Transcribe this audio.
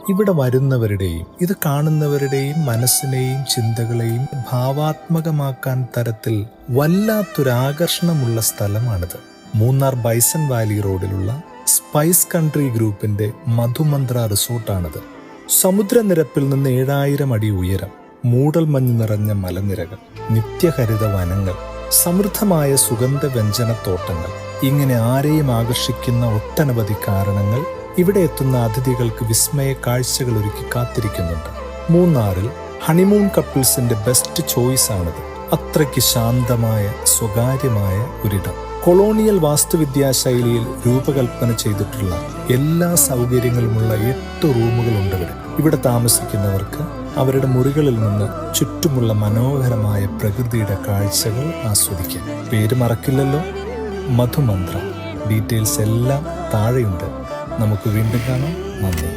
ഇവിടെ വരുന്നവരുടെയും ഇത് കാണുന്നവരുടെയും മനസ്സിനെയും ചിന്തകളെയും ഭാവാത്മകമാക്കാൻ തരത്തിൽ വല്ലാത്തൊരാകർഷണമുള്ള സ്ഥലമാണിത്. മൂന്നാർ ബൈസൺ വാലി റോഡിലുള്ള സ്പൈസ് കൺട്രി ഗ്രൂപ്പിന്റെ മധുമന്ത്ര റിസോർട്ടാണിത്. സമുദ്രനിരപ്പിൽ നിന്ന് 7000 അടി ഉയരം, മൂടൽമഞ്ഞ് നിറഞ്ഞ മലനിരകൾ, നിത്യഹരിത വനങ്ങൾ, സമൃദ്ധമായ സുഗന്ധവ്യഞ്ജനത്തോട്ടങ്ങൾ, ഇങ്ങനെ ആരെയും ആകർഷിക്കുന്ന ഒട്ടനവധി കാരണങ്ങൾ ഇവിടെ എത്തുന്ന അതിഥികൾക്ക് വിസ്മയ കാഴ്ചകൾ ഒരുക്കി കാത്തിരിക്കുന്നുണ്ട്. മൂന്നാറിൽ ഹണിമൂൺ കപ്പിൾസിന്റെ ബെസ്റ്റ് ചോയ്സ് ആണിത്. അത്രയ്ക്ക് ശാന്തമായ സ്വകാര്യമായ ഒരിടം. കൊളോണിയൽ വാസ്തുവിദ്യാ ശൈലിയിൽ രൂപകൽപ്പന ചെയ്തിട്ടുള്ള എല്ലാ സൗകര്യങ്ങളുമുള്ള 8 റൂമുകളുണ്ട് ഇവിടെ. ഇവിടെ താമസിക്കുന്നവർക്ക് അവരുടെ മുറികളിൽ നിന്ന് ചുറ്റുമുള്ള മനോഹരമായ പ്രകൃതിയുടെ കാഴ്ചകൾ ആസ്വദിക്കാം. പേര് മറക്കില്ലല്ലോ, മധുമന്ത്ര. ഡീറ്റെയിൽസ് എല്ലാം താഴെയുണ്ട്. നമുക്ക് വീണ്ടും കാണാം. നന്ദി.